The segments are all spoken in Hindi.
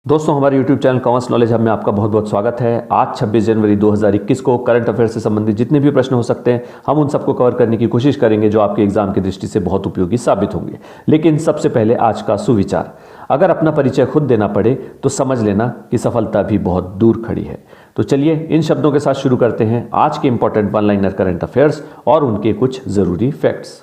दोस्तों, हमारे YouTube channel commerce knowledge hub में आपका बहुत बहुत स्वागत है। आज 26 जनवरी 2021 को करंट अफेयर से संबंधित जितने भी प्रश्न हो सकते हैं हम उन सबको कवर करने की कोशिश करेंगे जो आपके एग्जाम की दृष्टि से बहुत उपयोगी साबित होंगे। लेकिन सबसे पहले आज का सुविचार, अगर अपना परिचय खुद देना पड़े तो समझ लेना कि सफलता भी बहुत दूर खड़ी है। तो चलिए इन शब्दों के साथ शुरू करते हैं आज के important one liner current affairs और उनके कुछ जरूरी फैक्ट्स।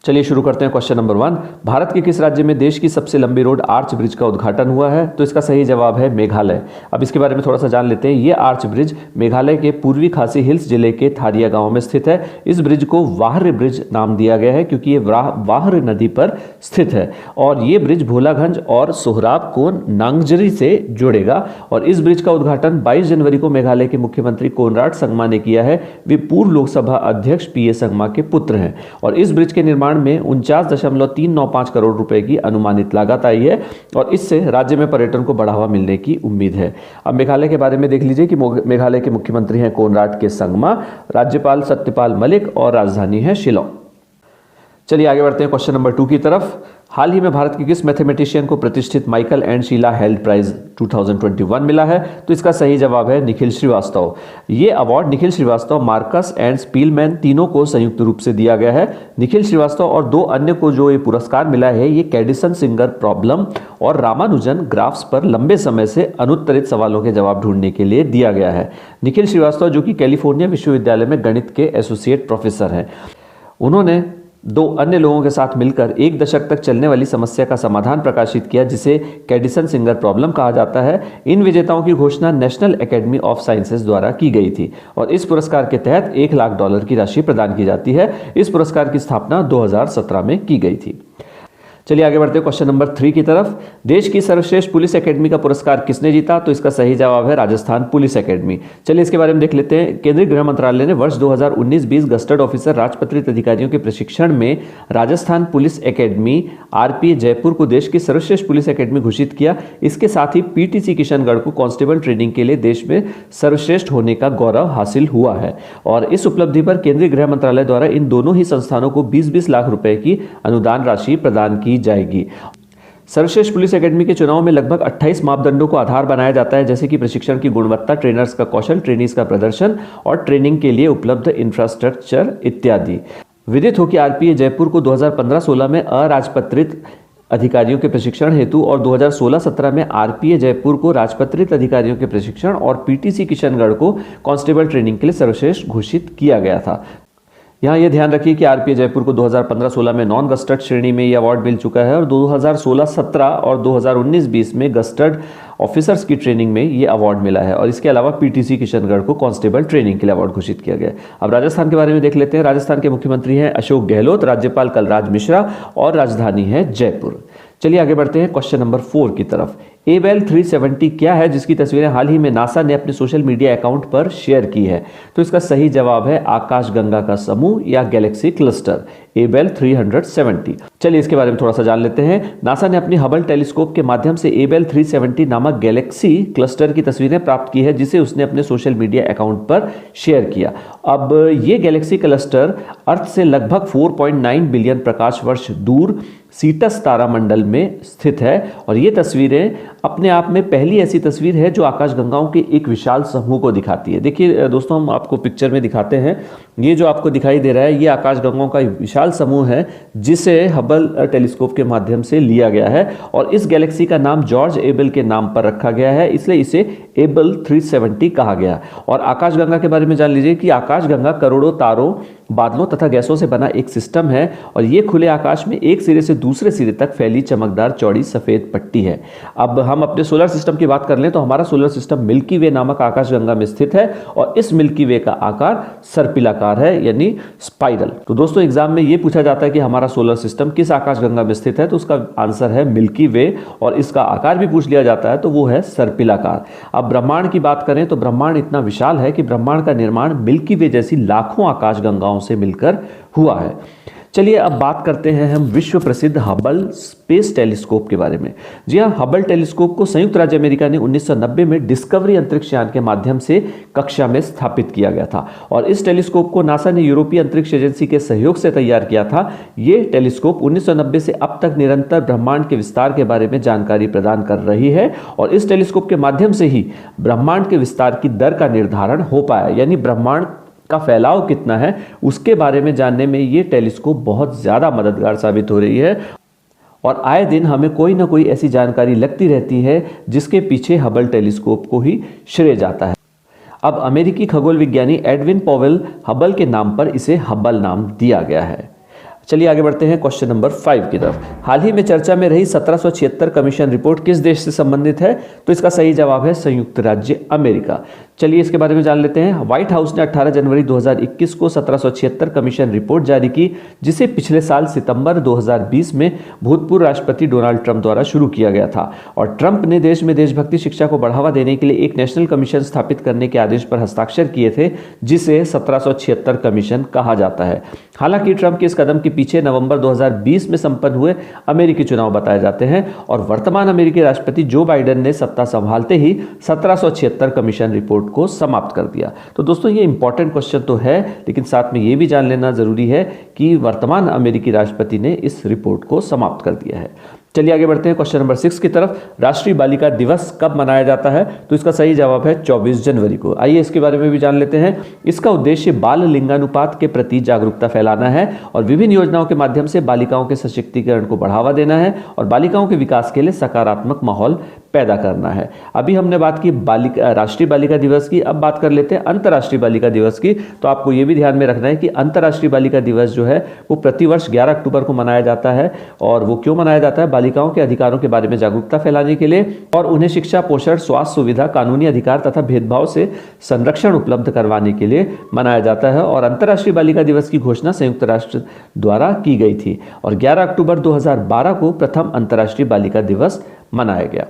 चलिए शुरू करते हैं क्वेश्चन नंबर 1। भारत के किस राज्य में देश की सबसे लंबी रोड आर्च ब्रिज का उद्घाटन हुआ है? तो इसका सही जवाब है मेघालय। अब इसके बारे में थोड़ा सा जान लेते हैं। ये आर्च ब्रिज मेघालय के पूर्वी खासी हिल्स जिले के थारिया गांव में स्थित है। इस ब्रिज को वाहर ब्रिज नाम दिया गया है क्योंकि ये वाहर नदी पर स्थित है और ये ब्रिज भोलागंज और सोहराब को नांगजरी से जोड़ेगा। और इस ब्रिज का उद्घाटन 22 जनवरी को मेघालय के मुख्यमंत्री कोनराड संगमा ने किया है। वे पूर्व लोकसभा अध्यक्ष पीए संगमा के पुत्र हैं और इस ब्रिज के निर्माण में 49.395 करोड़ रुपए की अनुमानित लागत आई है और इससे राज्य में पर्यटन को बढ़ावा मिलने की उम्मीद है। अब मेघालय के बारे में देख लीजिए कि मेघालय के मुख्यमंत्री हैं कोनराड के संगमा, राज्यपाल सत्यपाल मलिक और राजधानी है शिलांग। चलिए आगे बढ़ते हैं क्वेश्चन नंबर 2 की तरफ। हाल ही में भारत के किस मैथमेटिशियन को प्रतिष्ठित Michael and Sheila Held prize 2021 मिला है? तो इसका सही जवाब है निखिल श्रीवास्तव। ये award Nikhil Srivastava, Marcus and Spielman तीनों को संयुक्त रूप से दिया गया है। निखिल श्रीवास्तव और 2 अन्य को जो ये पुरस्कार मिला है ये कैडिसन सिंगर प्रॉब्लम और रामानुजन ग्राफ्स पर लंबे समय से अनुत्तरित सवालों के जवाब ढूंढने के लिए दिया गया है। निखिल श्रीवास्तव जो कि कैलिफोर्निया विश्वविद्यालय में गणित के एसोसिएट प्रोफेसर हैं, उन्होंने 2 अन्य लोगों के साथ मिलकर 1 दशक तक चलने वाली समस्या का समाधान प्रकाशित किया जिसे कैडिसन सिंगर प्रॉब्लम कहा जाता है। इन विजेताओं की घोषणा नेशनल एकेडमी ऑफ साइंसेज द्वारा की गई थी और इस पुरस्कार के तहत $1 लाख की राशि प्रदान की जाती है। इस पुरस्कार की स्थापना 2017 में की गई थी। चलिए आगे बढ़ते हैं क्वेश्चन नंबर 3 की तरफ। देश की सर्वश्रेष्ठ पुलिस एकेडमी का पुरस्कार किसने जीता? तो इसका सही जवाब है राजस्थान पुलिस एकेडमी। चलिए इसके बारे में देख लेते हैं। केंद्रीय गृह मंत्रालय ने वर्ष 2019-20 गस्टर्ड ऑफिसर राजपत्रित अधिकारियों के प्रशिक्षण में Rajasthan police academy RPA Jaipur को देश की सर्वश्रेष्ठ पुलिस एकेडमी घोषित किया। इसके साथ ही पीटीसी किशनगढ़ को कांस्टेबल ट्रेनिंग के लिए देश में सर्वश्रेष्ठ होने का गौरव हासिल हुआ है और इस उपलब्धि पर केंद्रीय गृह मंत्रालय द्वारा इन दोनों ही संस्थानों को 20-20 लाख रुपए की अनुदान राशि प्रदान की जाएगी। सर्वश्रेष्ठ पुलिस एकेडमी के चुनाव में लगभग 28 मापदंडों को आधार बनाया जाता है, जैसे कि प्रशिक्षण की गुणवत्ता, ट्रेनर्स का कौशल, ट्रेनीज का प्रदर्शन और ट्रेनिंग के लिए उपलब्ध इंफ्रास्ट्रक्चर इत्यादि। विदित हो कि आरपीए जयपुर को 2015-16 में अराजपत्रित अधिकारियों के प्रशिक्षण हेतु और 2016-17 में आरपीए जयपुर को राजपत्रित अधिकारियों के प्रशिक्षण और पीटीसी किशनगढ़ को कांस्टेबल ट्रेनिंग के लिए सर्वश्रेष्ठ घोषित किया गया था। यहाँ ये ध्यान रखिए कि आरपीए जयपुर को 2015-16 में नॉन गस्टर्ड श्रेणी में ये अवार्ड मिल चुका है और 2016-17 और 2019-20 में गस्टर्ड ऑफिसर्स की ट्रेनिंग में ये अवार्ड मिला है और इसके अलावा पीटीसी किशनगढ़ को कांस्टेबल ट्रेनिंग के लिए अवार्ड घोषित किया गया। अब राजस्थान के बारे में देख लेते हैं। राजस्थान के मुख्यमंत्री हैं अशोक गहलोत, राज्यपाल कलराज मिश्रा और राजधानी है जयपुर। चलिए आगे बढ़ते हैं क्वेश्चन नंबर 4 की तरफ। एबेल 370 क्या है जिसकी तस्वीरें हाल ही में नासा ने अपने सोशल मीडिया अकाउंट पर शेयर की है? तो इसका सही जवाब है आकाशगंगा का समूह या गैलेक्सी क्लस्टर एबेल 370। चलिए इसके बारे में थोड़ा सा जान लेते हैं। नासा ने अपनी हबल टेलीस्कोप के माध्यम से एबेल 370 नामक गैलेक्सी क्लस्टर की तस्वीरें प्राप्त की है जिसे उसने अपने सोशल मीडिया अकाउंट पर शेयर किया। अब ये गैलेक्सी क्लस्टर अर्थ से लगभग 4.9 बिलियन प्रकाश वर्ष दूर सीटस तारामंडल में स्थित है और ये तस्वीरें अपने आप में पहली ऐसी तस्वीर है जो आकाशगंगाओं के एक विशाल समूह को दिखाती है। देखिए दोस्तों, हम आपको पिक्चर में दिखाते हैं। ये जो आपको दिखाई दे रहा है ये आकाशगंगाओं का विशाल समूह है जिसे हबल टेलीस्कोप के माध्यम से लिया गया है और इस गैलेक्सी का नाम जॉर्ज एबल के नाम पर रखा गया है, इसलिए इसे एबल 370 कहा गया। और आकाशगंगा के बारे में जान लीजिए कि आकाशगंगा करोड़ों तारों, बादलों तथा गैसों से बना एक सिस्टम है और ये खुले आकाश में एक सिरे से दूसरे सिरे तक फैली चमकदार चौड़ी सफेद पट्टी है। अब हम अपने सोलर सिस्टम की बात कर लें तो हमारा सोलर सिस्टम मिल्की वे नामक आकाशगंगा में स्थित है और इस मिल्की वे का आकार सर्पिलाकार है यानी स्पाइरल। तो दोस्तों एग्जाम में ये पूछा जाता है कि हमारा सोलर सिस्टम किस आकाशगंगा में स्थित है, तो उसका आंसर है मिल्की वे और इसका आकार भी पूछ लिया जाता है तो वो है सर्पिलाकार। अब ब्रह्मांड की बात करें तो ब्रह्मांड इतना विशाल है कि ब्रह्मांड का निर्माण मिल्की वे जैसी लाखों आकाशगंगाओं से मिलकर हुआ है। चलिए अब बात करते हैं हम विश्व प्रसिद्ध हबल स्पेस टेलीस्कोप के बारे में। जी हाँ, हबल टेलीस्कोप को संयुक्त राज्य अमेरिका ने 1990 में डिस्कवरी अंतरिक्ष यान के माध्यम से कक्षा में स्थापित किया गया था और इस टेलीस्कोप को नासा ने यूरोपीय अंतरिक्ष एजेंसी के सहयोग से तैयार किया था। ये टेलीस्कोप 1990 से अब तक निरंतर ब्रह्मांड के विस्तार के बारे में जानकारी प्रदान कर रही है और इस टेलीस्कोप के माध्यम से ही ब्रह्मांड के विस्तार की दर का निर्धारण हो पाया, यानी ब्रह्मांड का फैलाव कितना है उसके बारे में जानने में ये टेलीस्कोप बहुत ज़्यादा मददगार साबित हो रही है और आए दिन हमें कोई ना कोई ऐसी जानकारी लगती रहती है जिसके पीछे हबल टेलीस्कोप को ही श्रेय जाता है। अब अमेरिकी खगोल विज्ञानी एडविन पॉवेल हबल के नाम पर इसे हबल नाम दिया गया है। चलिए आगे बढ़ते हैं क्वेश्चन नंबर 5 की तरफ। हाल ही में चर्चा में रही 1776 कमीशन रिपोर्ट किस देश से संबंधित है? तो इसका सही जवाब है संयुक्त राज्य अमेरिका। चलिए इसके बारे में जान लेते हैं। व्हाइट हाउस ने 18 जनवरी 2021 को 1776 कमीशन रिपोर्ट जारी की, जिसे पिछले साल सितंबर 2020 में भूतपूर्व राष्ट्रपति डोनाल्ड ट्रंप द्वारा शुरू किया गया था और ट्रंप ने देश में देशभक्ति शिक्षा को बढ़ावा देने के लिए एक नेशनल कमीशन स्थापित करने के आदेश पर हस्ताक्षर किए थे, जिसे 1776 कमीशन कहा जाता है। हालांकि ट्रंप के इस कदम के पीछे नवंबर 2020 में संपन्न हुए अमेरिकी चुनाव बताए जाते हैं और वर्तमान अमेरिकी राष्ट्रपति जो बाइडेन ने सत्ता संभालते ही 1776 कमीशन रिपोर्ट को समाप्त कर दिया। तो दोस्तों ये इंपॉर्टेंट क्वेश्चन तो है, लेकिन साथ में ये भी जान लेना जरूरी है कि वर्तमान अमेरिकी राष्ट्रपति ने इस रिपोर्ट को समाप्त कर दिया है। चलिए आगे बढ़ते हैं क्वेश्चन नंबर 6 की तरफ। राष्ट्रीय बालिका दिवस कब मनाया जाता है? तो इसका सही जवाब है 24 जनवरी को। आइए इसके बारे में भी जान लेते हैं। इसका उद्देश्य बाल लिंगानुपात के प्रति जागरूकता फैलाना है और विभिन्न योजनाओं के माध्यम से बालिकाओं के सशक्तिकरण को बढ़ावा देना है और बालिकाओं के विकास के लिए सकारात्मक माहौल पैदा करना है। अभी हमने बात की राष्ट्रीय बालिका दिवस की, अब बात कर लेते हैं अंतर्राष्ट्रीय बालिका दिवस की। तो आपको यह भी ध्यान में रखना है कि अंतर्राष्ट्रीय बालिका दिवस जो है वो प्रतिवर्ष 11 अक्टूबर को मनाया जाता है और वो क्यों मनाया जाता है? बालिकाओं के अधिकारों के बारे में जागरूकता फैलाने के लिए और उन्हें शिक्षा, पोषण, स्वास्थ्य सुविधा, कानूनी अधिकार तथा भेदभाव से संरक्षण उपलब्ध करवाने के लिए मनाया जाता है। और अंतर्राष्ट्रीय बालिका दिवस की घोषणा संयुक्त राष्ट्र द्वारा की गई थी और 11 अक्टूबर 2012 को प्रथम अंतर्राष्ट्रीय बालिका दिवस मनाया गया।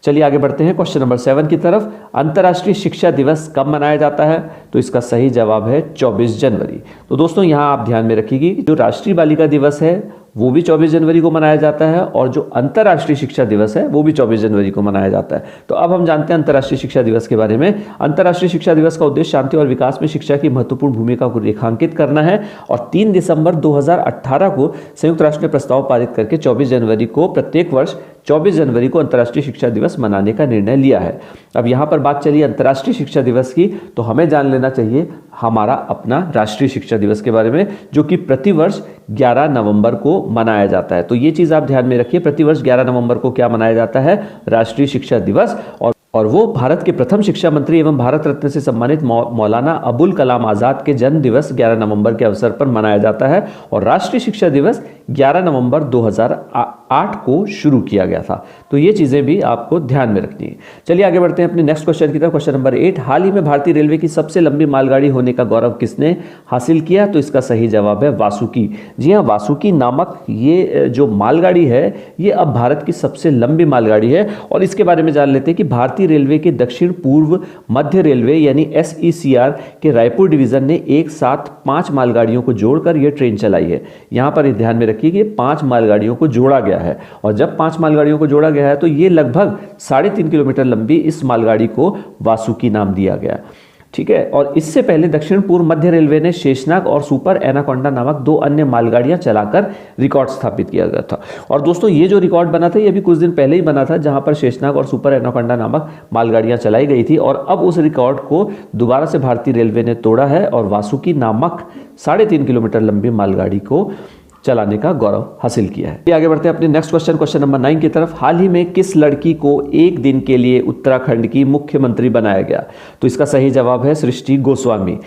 चलिए आगे बढ़ते हैं क्वेश्चन नंबर 7 की तरफ। अंतर्राष्ट्रीय शिक्षा दिवस कब मनाया जाता है? तो इसका सही जवाब है 24 जनवरी। तो दोस्तों यहाँ आप ध्यान में रखिए जो राष्ट्रीय बालिका दिवस है वो भी 24 जनवरी को मनाया जाता है और जो अंतर्राष्ट्रीय शिक्षा दिवस है वो भी 24 जनवरी को मनाया जाता है। तो अब हम जानते हैं अंतर्राष्ट्रीय शिक्षा दिवस के बारे में। अंतर्राष्ट्रीय शिक्षा दिवस का उद्देश्य शांति और विकास में शिक्षा की महत्वपूर्ण भूमिका को रेखांकित करना है और 3 दिसंबर 2018 को संयुक्त राष्ट्र ने प्रस्ताव पारित करके 24 जनवरी को प्रत्येक वर्ष 24 जनवरी को अंतर्राष्ट्रीय शिक्षा दिवस मनाने का निर्णय लिया है। अब यहाँ पर बात चली अंतर्राष्ट्रीय शिक्षा दिवस की, तो हमें जान लेना चाहिए हमारा अपना राष्ट्रीय शिक्षा दिवस के बारे में, जो कि प्रतिवर्ष 11 नवंबर को मनाया जाता है। तो ये चीज़ आप ध्यान में रखिए, प्रतिवर्ष 11 नवंबर को क्या मनाया जाता है? राष्ट्रीय शिक्षा दिवस। और वो भारत के प्रथम शिक्षा मंत्री एवं भारत रत्न से सम्मानित मौलाना अबुल कलाम आज़ाद के जन्म दिवस 11 नवंबर के अवसर पर मनाया जाता है और राष्ट्रीय शिक्षा दिवस 11 नवंबर 2008 को शुरू किया गया था। तो ये चीज़ें भी आपको ध्यान में रखनी है। चलिए आगे बढ़ते हैं अपने नेक्स्ट क्वेश्चन की तरफ। Question number 8। हाल ही में भारतीय रेलवे की सबसे लंबी मालगाड़ी होने का गौरव किसने हासिल किया? तो इसका सही जवाब है वासुकी। जी हाँ, वासुकी नामक ये जो मालगाड़ी है ये अब भारत की सबसे लंबी मालगाड़ी है और इसके बारे में जान लेते हैं कि भारतीय रेलवे के दक्षिण पूर्व मध्य रेलवे यानी SECR के रायपुर डिवीजन ने एक साथ 5 मालगाड़ियों को जोड़कर यह ट्रेन चलाई है। यहां पर ध्यान में रखिए कि 5 मालगाड़ियों को जोड़ा गया है और जब 5 मालगाड़ियों को जोड़ा गया है तो ये लगभग 3.5 किलोमीटर लंबी इस मालगाड़ी को वासुकी नाम दिया गया। ठीक है, और इससे पहले दक्षिण पूर्व मध्य रेलवे ने शेषनाग और सुपर एनाकोंडा नामक 2 अन्य मालगाड़ियां चलाकर रिकॉर्ड स्थापित किया गया था। और दोस्तों ये जो रिकॉर्ड बना था ये अभी कुछ दिन पहले ही बना था, जहां पर शेषनाग और सुपर एनाकोंडा नामक मालगाड़ियां चलाई गई थी और अब उस रिकॉर्ड को दोबारा से भारतीय रेलवे ने तोड़ा है और वासुकी नामक 3.5 किलोमीटर लंबी मालगाड़ी को चलाने का गौरव हासिल किया है। आगे बढ़ते हैं अपने नेक्स्ट क्वेश्चन नंबर 9 की तरफ। हाल ही में किस लड़की को एक दिन के लिए उत्तराखंड की मुख्यमंत्री बनाया गया? तो इसका सही जवाब है सृष्टि गोस्वामी।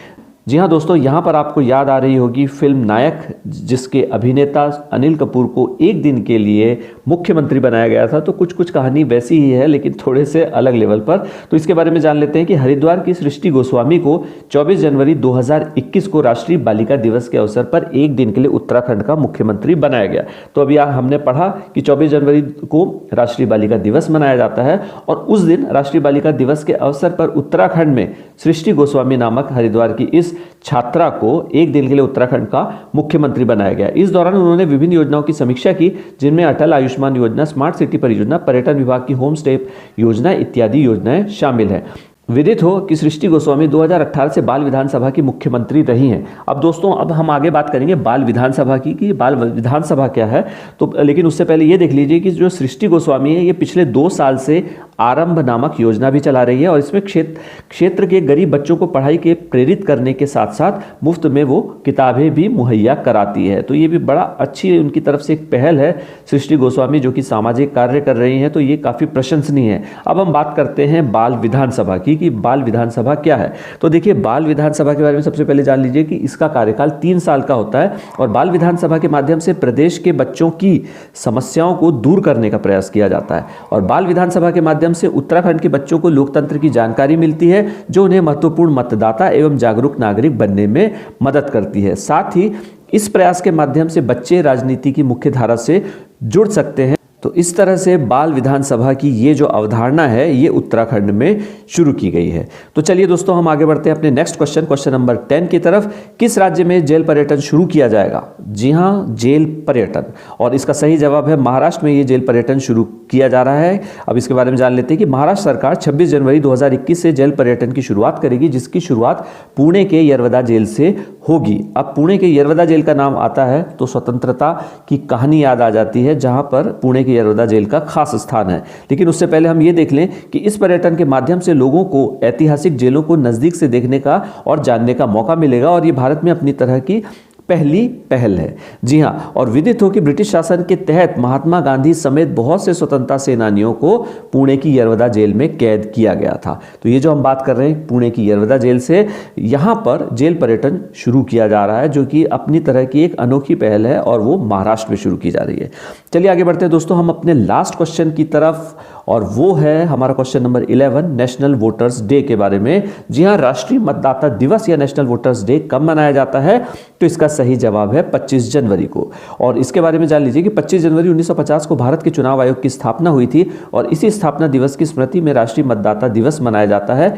जी हाँ दोस्तों, यहाँ पर आपको याद आ रही होगी फिल्म नायक, जिसके अभिनेता अनिल कपूर को एक दिन के लिए मुख्यमंत्री बनाया गया था। तो कुछ कहानी वैसी ही है लेकिन थोड़े से अलग लेवल पर। तो इसके बारे में जान लेते हैं कि हरिद्वार की सृष्टि गोस्वामी को 24 जनवरी 2021 को राष्ट्रीय बालिका दिवस के अवसर पर एक दिन के लिए उत्तराखंड का मुख्यमंत्री बनाया गया। तो अभी हमने पढ़ा कि 24 जनवरी को राष्ट्रीय बालिका दिवस मनाया जाता है और उस दिन राष्ट्रीय बालिका दिवस के अवसर पर उत्तराखंड में सृष्टि गोस्वामी नामक हरिद्वार की इस छात्रा को एक दिन के लिए उत्तराखंड का मुख्यमंत्री बनाया गया। इस दौरान उन्होंने विभिन्न योजनाओं की समीक्षा की, जिनमें अटल आयुष्मान योजना, स्मार्ट सिटी परियोजना, पर्यटन विभाग की होम स्टे योजना इत्यादि योजनाएं शामिल हैं। विदित हो कि सृष्टि गोस्वामी 2018 से बाल विधानसभा की मुख्यमंत्री रही हैं। अब दोस्तों, अब हम आगे बात करेंगे बाल विधानसभा की कि बाल विधानसभा क्या है। तो लेकिन उससे पहले ये देख लीजिए कि जो सृष्टि गोस्वामी है, ये पिछले 2 साल से आरंभ नामक योजना भी चला रही है और इसमें क्षेत्र के गरीब बच्चों को पढ़ाई के प्रेरित करने के साथ साथ मुफ्त में वो किताबें भी मुहैया कराती है। तो ये भी बड़ा अच्छी उनकी तरफ से एक पहल है सृष्टि गोस्वामी, जो कि सामाजिक कार्य कर रही हैं, तो ये काफ़ी प्रशंसनीय है। अब हम बात करते हैं बाल विधानसभा की कि बाल विधानसभा क्या है। तो देखिए, बाल विधानसभा के बारे में सबसे पहले जान लीजिए कि इसका कार्यकाल 3 साल का होता है और बाल विधानसभा के माध्यम से प्रदेश के बच्चों की समस्याओं को दूर करने का प्रयास किया जाता है और बाल विधानसभा के माध्यम से उत्तराखंड के बच्चों को लोकतंत्र की जानकारी मिलती है, जो उन्हें महत्वपूर्ण मतदाता एवं जागरूक नागरिक बनने में मदद करती है। साथ ही इस प्रयास के माध्यम से बच्चे राजनीति की मुख्य धारा से जुड़ सकते हैं। तो इस तरह से बाल विधानसभा की ये जो अवधारणा है, ये उत्तराखंड में शुरू की गई है। तो चलिए दोस्तों, हम आगे बढ़ते हैं अपने नेक्स्ट क्वेश्चन नंबर 10 की तरफ। किस राज्य में जेल पर्यटन शुरू किया जाएगा? जी हाँ, जेल पर्यटन। और इसका सही जवाब है महाराष्ट्र में ये जेल पर्यटन शुरू किया जा रहा है। अब इसके बारे में जान लेते हैं कि महाराष्ट्र सरकार 26 जनवरी 2021 से जेल पर्यटन की शुरुआत करेगी, जिसकी शुरुआत पुणे के यरवदा जेल से होगी। अब पुणे के यरवदा जेल का नाम आता है तो स्वतंत्रता की कहानी याद आ जाती है, जहां पर पुणे के यरवदा जेल का खास स्थान है। लेकिन उससे पहले हम ये देख लें कि इस पर्यटन के माध्यम से लोगों को ऐतिहासिक जेलों को नजदीक से देखने का और जानने का मौका मिलेगा और ये भारत में अपनी तरह की पहली पहल है। जी हाँ, और विदित हो कि ब्रिटिश शासन के तहत महात्मा गांधी समेत बहुत से स्वतंत्रता सेनानियों को पुणे की यरवदा जेल में कैद किया गया था। तो ये जो हम बात कर रहे हैं पुणे की यरवदा जेल से, यहाँ पर जेल पर्यटन शुरू किया जा रहा है, जो कि अपनी तरह की एक अनोखी पहल है और वो महाराष्ट्र में शुरू की जा रही है। चलिए आगे बढ़ते हैं दोस्तों हम अपने लास्ट क्वेश्चन की तरफ, और वो है हमारा question number 11, national voters day के बारे में। जी हाँ, राष्ट्रीय मतदाता दिवस या नेशनल वोटर्स डे कब मनाया जाता है? तो इसका सही जवाब है 25 जनवरी को। और इसके बारे में जान लीजिए कि 25 जनवरी 1950 को भारत के चुनाव आयोग की स्थापना हुई थी और इसी स्थापना दिवस की स्मृति में राष्ट्रीय मतदाता दिवस मनाया जाता है।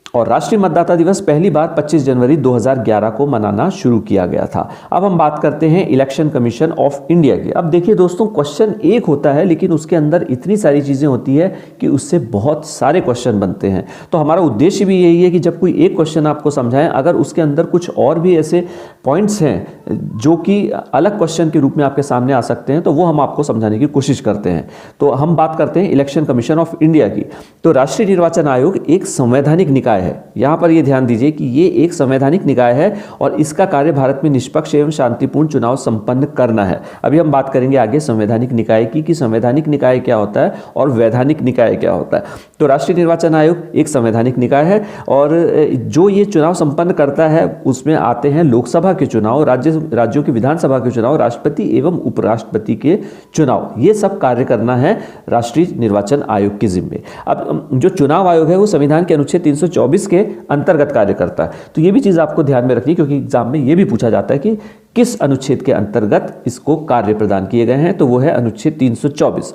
और राष्ट्रीय मतदाता दिवस पहली बार 25 जनवरी 2011 को मनाना शुरू किया गया था। अब हम बात करते हैं इलेक्शन कमीशन ऑफ इंडिया की। अब देखिए दोस्तों, क्वेश्चन एक होता है लेकिन उसके अंदर इतनी सारी चीज़ें होती है कि उससे बहुत सारे क्वेश्चन बनते हैं। तो हमारा उद्देश्य भी यही है कि जब कोई एक क्वेश्चन आपको समझाएं, अगर उसके अंदर कुछ और भी ऐसे पॉइंट्स हैं जो कि अलग क्वेश्चन के रूप में आपके सामने आ सकते हैं, तो वो हम आपको समझाने की कोशिश करते हैं। तो हम बात करते हैं इलेक्शन कमीशन ऑफ इंडिया की। तो राष्ट्रीय निर्वाचन आयोग एक संवैधानिक निकाय है। यहां पर यह ध्यान दीजिए कि ये एक संवैधानिक निकाय है और इसका कार्य भारत में निष्पक्ष एवं शांतिपूर्ण चुनाव संपन्न करना है। अभी हम बात करेंगे आगे संवैधानिक निकाय की कि संवैधानिक निकाय क्या होता है और वैधानिक निकाय क्या होता है। तो राष्ट्रीय निर्वाचन आयोग एक संवैधानिक निकाय है और जो ये चुनाव संपन्न करता है उसमें आते हैं लोकसभा के चुनाव, राज्यों की विधानसभा के चुनाव, राष्ट्रपति एवं उपराष्ट्रपति के चुनाव। ये सब कार्य करना है राष्ट्रीय निर्वाचन आयोग के जिम्मे। अब जो चुनाव आयोग है वो संविधान के अनुच्छेद 324 के अंतर्गत कार्य करता है। तो ये भी चीज आपको ध्यान में रखनी, क्योंकि एग्जाम में ये भी पूछा जाता है कि किस अनुच्छेद के अंतर्गत इसको कार्य प्रदान किए गए हैं। तो वो है अनुच्छेद 324।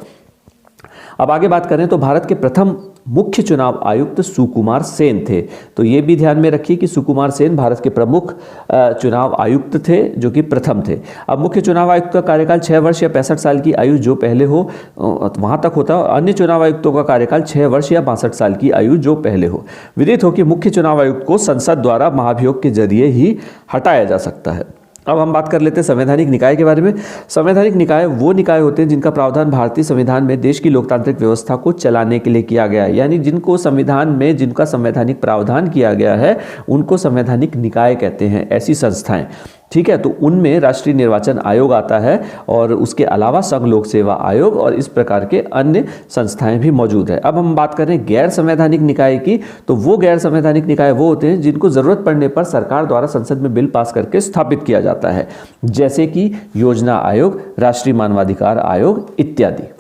अब आगे बात करें तो भारत के प्रथम मुख्य चुनाव आयुक्त सुकुमार सेन थे। तो ये भी ध्यान में रखिए कि सुकुमार सेन भारत के प्रमुख चुनाव आयुक्त थे, जो कि प्रथम थे। अब मुख्य चुनाव आयुक्त का कार्यकाल 6 वर्ष या 65 साल की आयु जो पहले हो वहां तक होता है और अन्य चुनाव आयुक्तों का कार्यकाल 6 वर्ष या 62 साल की आयु जो पहले हो। विदित हो कि मुख्य चुनाव आयुक्त को संसद द्वारा महाभियोग के जरिए ही हटाया जा सकता है। अब हम बात कर लेते हैं संवैधानिक निकाय के बारे में। संवैधानिक निकाय वो निकाय होते हैं जिनका प्रावधान भारतीय संविधान में देश की लोकतांत्रिक व्यवस्था को चलाने के लिए किया गया है, यानी जिनका संवैधानिक प्रावधान किया गया है उनको संवैधानिक निकाय कहते हैं, ऐसी संस्थाएं। ठीक है, तो उनमें राष्ट्रीय निर्वाचन आयोग आता है और उसके अलावा संघ लोक सेवा आयोग और इस प्रकार के अन्य संस्थाएं भी मौजूद है। अब हम बात करें गैर संवैधानिक निकाय की, तो वो गैर संवैधानिक निकाय वो होते हैं जिनको जरूरत पड़ने पर सरकार द्वारा संसद में बिल पास करके स्थापित किया जाता है, जैसे कि योजना आयोग, राष्ट्रीय मानवाधिकार आयोग इत्यादि।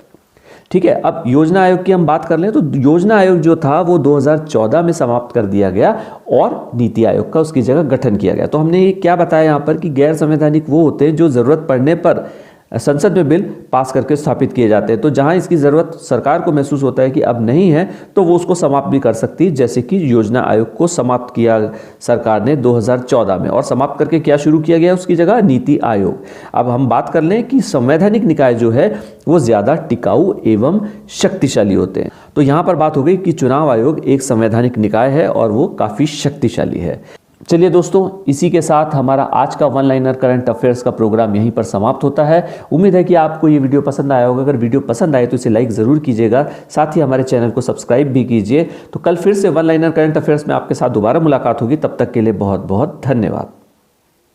ठीक है, अब योजना आयोग की हम बात कर लें तो योजना आयोग जो था वो 2014 में समाप्त कर दिया गया और नीति आयोग का उसकी जगह गठन किया गया। तो हमने ये क्या बताया यहाँ पर कि गैर संवैधानिक वो होते हैं जो जरूरत पड़ने पर संसद में बिल पास करके स्थापित किए जाते हैं। तो जहां इसकी ज़रूरत सरकार को महसूस होता है कि अब नहीं है, तो वो उसको समाप्त भी कर सकती है, जैसे कि योजना आयोग को समाप्त किया सरकार ने 2014 में, और समाप्त करके क्या शुरू किया गया उसकी जगह, नीति आयोग। अब हम बात कर लें कि संवैधानिक निकाय जो है वो ज़्यादा टिकाऊ एवं शक्तिशाली होते हैं। तो यहाँ पर बात हो गई कि चुनाव आयोग एक संवैधानिक निकाय है और वो काफ़ी शक्तिशाली है। चलिए दोस्तों, इसी के साथ हमारा आज का वन लाइनर करंट अफेयर्स का प्रोग्राम यहीं पर समाप्त होता है। उम्मीद है कि आपको ये वीडियो पसंद आया होगा। अगर वीडियो पसंद आए तो इसे लाइक ज़रूर कीजिएगा, साथ ही हमारे चैनल को सब्सक्राइब भी कीजिए। तो कल फिर से वन लाइनर करंट अफेयर्स में आपके साथ दोबारा मुलाकात होगी। तब तक के लिए बहुत बहुत धन्यवाद।